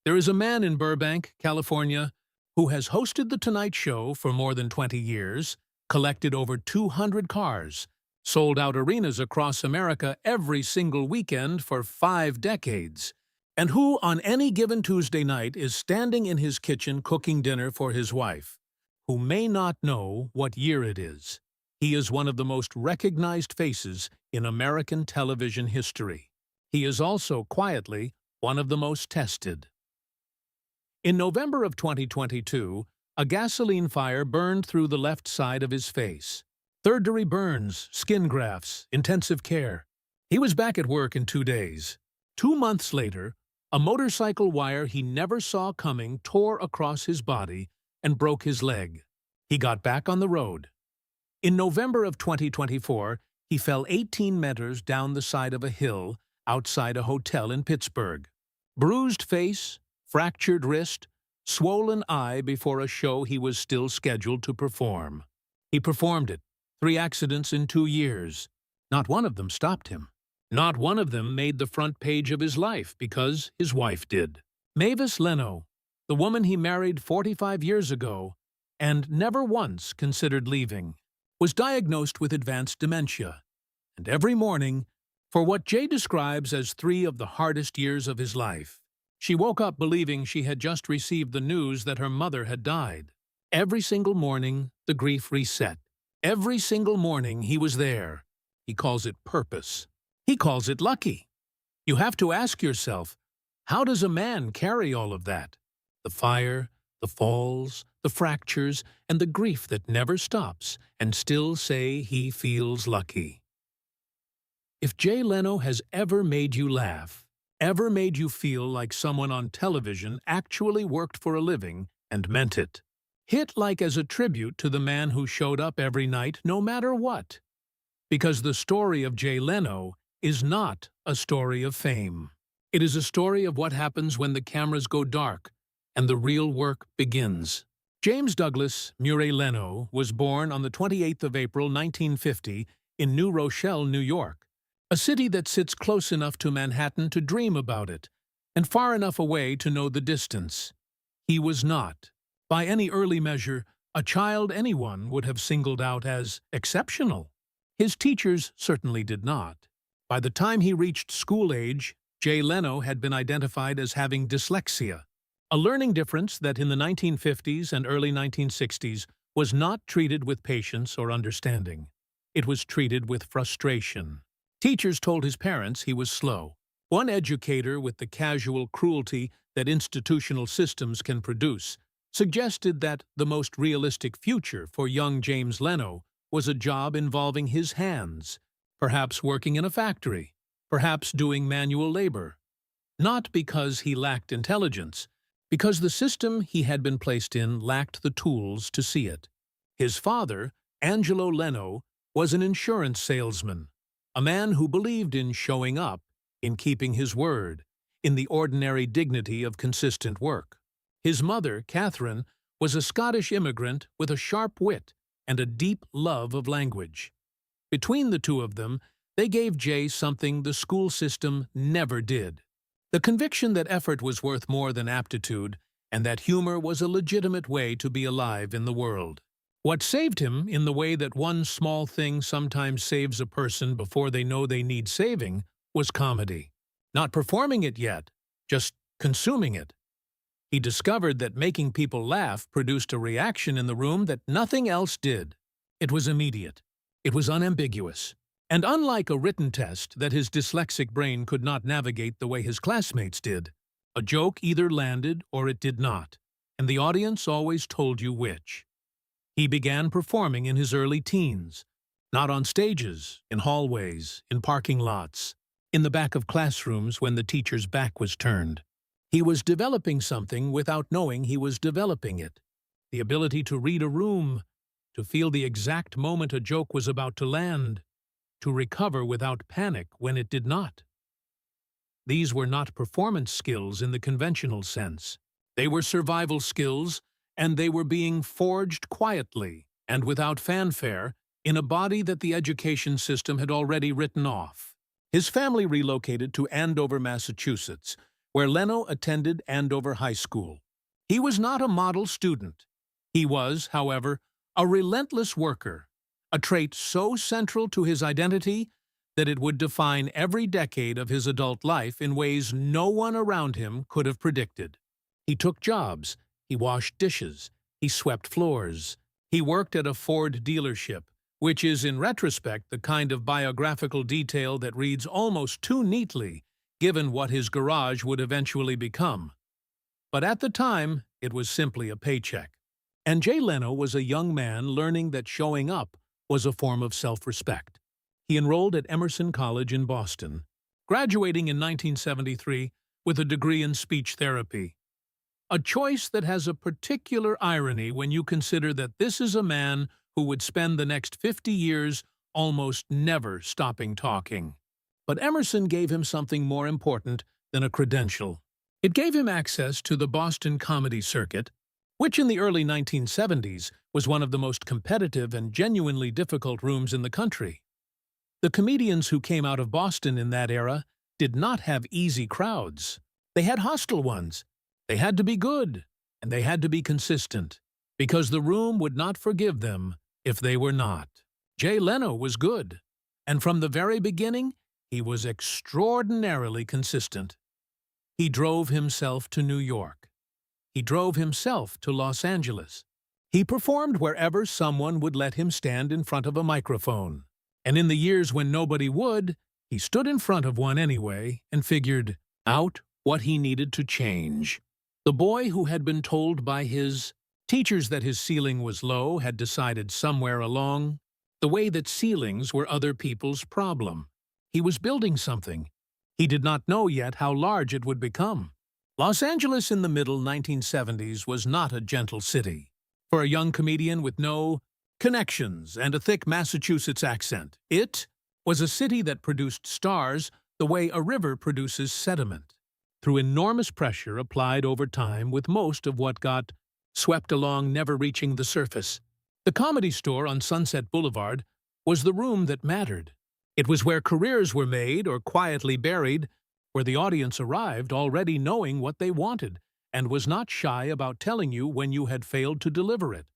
There is a man in Burbank, California, who has hosted The Tonight Show for more than 20 years, collected over 200 cars, sold out arenas across America every single weekend for 5 decades, and who on any given Tuesday night is standing in his kitchen cooking dinner for his wife, who may not know what year it is. He is one of the most recognized faces in American television history. He is also, quietly, one of the most tested. In November of 2022, a gasoline fire burned through the left side of his face. Third-degree burns, skin grafts, intensive care. He was back at work in 2 days. 2 months later, a motorcycle wire he never saw coming tore across his body and broke his leg. He got back on the road. In November of 2024, he fell 18 meters down the side of a hill outside a hotel in Pittsburgh. Bruised face, fractured wrist, swollen eye before a show he was still scheduled to perform. He performed it. 3 accidents in 2 years. Not one of them stopped him. Not one of them made the front page of his life because his wife did. Mavis Leno, the woman he married 45 years ago and never once considered leaving, was diagnosed with advanced dementia. And every morning, for what Jay describes as 3 of the hardest years of his life, she woke up believing she had just received the news that her mother had died. Every single morning, the grief reset. Every single morning, he was there. He calls it purpose. He calls it lucky. You have to ask yourself, how does a man carry all of that? The fire, the falls, the fractures, and the grief that never stops, and still say he feels lucky. If Jay Leno has ever made you laugh, ever made you feel like someone on television actually worked for a living and meant it, hit like as a tribute to the man who showed up every night no matter what. Because the story of Jay Leno is not a story of fame. It is a story of what happens when the cameras go dark and the real work begins. James Douglas Murray Leno was born on the 28th of April 1950 in New Rochelle, New York, a city that sits close enough to Manhattan to dream about it, and far enough away to know the distance. He was not, by any early measure, a child anyone would have singled out as exceptional. His teachers certainly did not. By the time he reached school age, Jay Leno had been identified as having dyslexia, a learning difference that in the 1950s and early 1960s was not treated with patience or understanding. It was treated with frustration. Teachers told his parents he was slow. One educator, with the casual cruelty that institutional systems can produce, suggested that the most realistic future for young James Leno was a job involving his hands, perhaps working in a factory, perhaps doing manual labor. Not because he lacked intelligence, because the system he had been placed in lacked the tools to see it. His father, Angelo Leno, was an insurance salesman, a man who believed in showing up, in keeping his word, in the ordinary dignity of consistent work. His mother, Catherine, was a Scottish immigrant with a sharp wit and a deep love of language. Between the two of them, they gave Jay something the school system never did: the conviction that effort was worth more than aptitude and that humor was a legitimate way to be alive in the world. What saved him, in the way that one small thing sometimes saves a person before they know they need saving, was comedy. Not performing it yet, just consuming it. He discovered that making people laugh produced a reaction in the room that nothing else did. It was immediate. It was unambiguous. And unlike a written test that his dyslexic brain could not navigate the way his classmates did, a joke either landed or it did not, and the audience always told you which. He began performing in his early teens, not on stages, in hallways, in parking lots, in the back of classrooms when the teacher's back was turned. He was developing something without knowing he was developing it. The ability to read a room, to feel the exact moment a joke was about to land, to recover without panic when it did not. These were not performance skills in the conventional sense. They were survival skills, and they were being forged quietly and without fanfare in a body that the education system had already written off. His family relocated to Andover, Massachusetts, where Leno attended Andover High School. He was not a model student. He was, however, a relentless worker, a trait so central to his identity that it would define every decade of his adult life in ways no one around him could have predicted. He took jobs, he washed dishes, he swept floors, he worked at a Ford dealership, which is, in retrospect, the kind of biographical detail that reads almost too neatly, given what his garage would eventually become. But at the time, it was simply a paycheck. And Jay Leno was a young man learning that showing up was a form of self-respect. He enrolled at Emerson College in Boston, graduating in 1973 with a degree in speech therapy. A choice that has a particular irony when you consider that this is a man who would spend the next 50 years almost never stopping talking. But Emerson gave him something more important than a credential. It gave him access to the Boston comedy circuit, which in the early 1970s was one of the most competitive and genuinely difficult rooms in the country. The comedians who came out of Boston in that era did not have easy crowds. They had hostile ones. They had to be good, and they had to be consistent, because the room would not forgive them if they were not. Jay Leno was good, and from the very beginning, he was extraordinarily consistent. He drove himself to New York. He drove himself to Los Angeles. He performed wherever someone would let him stand in front of a microphone. And in the years when nobody would, he stood in front of one anyway and figured out what he needed to change. The boy who had been told by his teachers that his ceiling was low had decided somewhere along the way that ceilings were other people's problem. He was building something. He did not know yet how large it would become. Los Angeles in the middle 1970s was not a gentle city. For a young comedian with no connections and a thick Massachusetts accent, it was a city that produced stars the way a river produces sediment, through enormous pressure applied over time with most of what got swept along never reaching the surface. The Comedy Store on Sunset Boulevard was the room that mattered. It was where careers were made or quietly buried, where the audience arrived already knowing what they wanted and was not shy about telling you when you had failed to deliver it.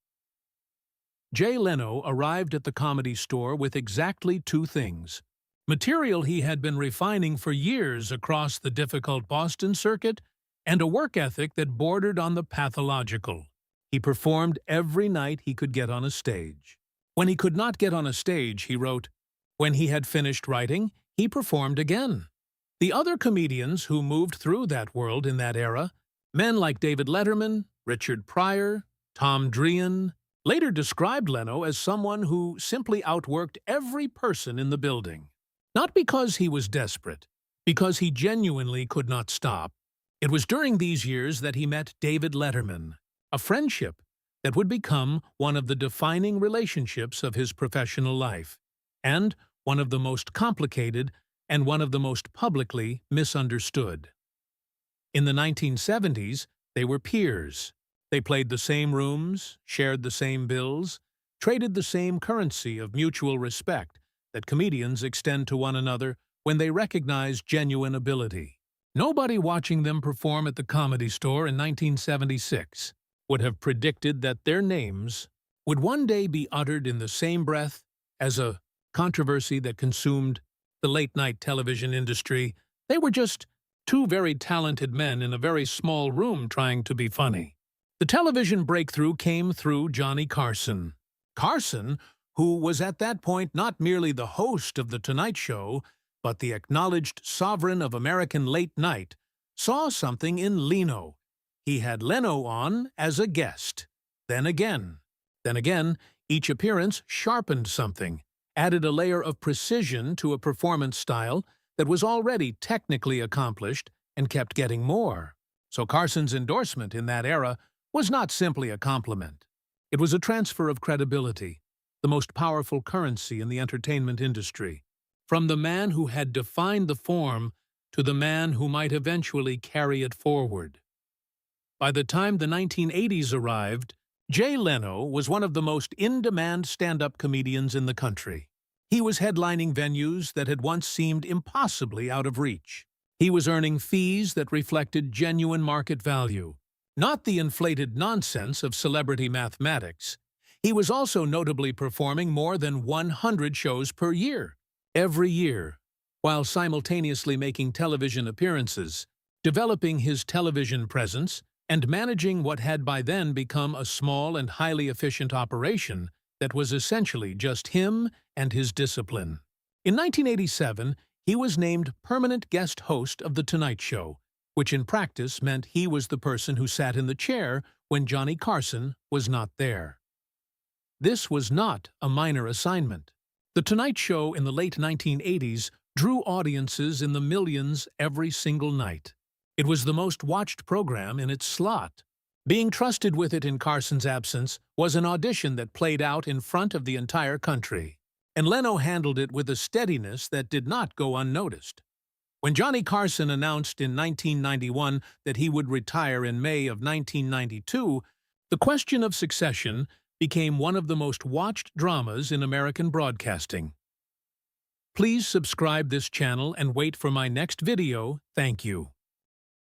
Jay Leno arrived at the Comedy Store with exactly two things: material he had been refining for years across the difficult Boston circuit, and a work ethic that bordered on the pathological. He performed every night he could get on a stage. When he could not get on a stage, he wrote. When he had finished writing, he performed again. The other comedians who moved through that world in that era, men like David Letterman, Richard Pryor, Tom Drean, later described Leno as someone who simply outworked every person in the building. Not because he was desperate, because he genuinely could not stop. It was during these years that he met David Letterman, a friendship that would become one of the defining relationships of his professional life, and one of the most complicated and one of the most publicly misunderstood. In the 1970s, they were peers. They played the same rooms, shared the same bills, traded the same currency of mutual respect that comedians extend to one another when they recognize genuine ability. Nobody watching them perform at the Comedy Store in 1976 would have predicted that their names would one day be uttered in the same breath as a controversy that consumed the late-night television industry. They were just two very talented men in a very small room trying to be funny. The television breakthrough came through Johnny Carson. Carson, who was at that point not merely the host of The Tonight Show, but the acknowledged sovereign of American late night, saw something in Leno. He had Leno on as a guest. Then again, each appearance sharpened something, added a layer of precision to a performance style that was already technically accomplished and kept getting more. So Carson's endorsement in that era was not simply a compliment. It was a transfer of credibility, the most powerful currency in the entertainment industry, from the man who had defined the form to the man who might eventually carry it forward. By the time the 1980s arrived, Jay Leno was one of the most in-demand stand-up comedians in the country. He was headlining venues that had once seemed impossibly out of reach. He was earning fees that reflected genuine market value, not the inflated nonsense of celebrity mathematics. He was also notably performing more than 100 shows per year, every year, while simultaneously making television appearances, developing his television presence, and managing what had by then become a small and highly efficient operation that was essentially just him and his discipline. In 1987, he was named permanent guest host of The Tonight Show, which in practice meant he was the person who sat in the chair when Johnny Carson was not there. This was not a minor assignment. The Tonight Show in the late 1980s drew audiences in the millions every single night. It was the most watched program in its slot. Being trusted with it in Carson's absence was an audition that played out in front of the entire country, and Leno handled it with a steadiness that did not go unnoticed. When Johnny Carson announced in 1991 that he would retire in May of 1992, the question of succession became one of the most watched dramas in American broadcasting. Please subscribe this channel and wait for my next video. Thank you.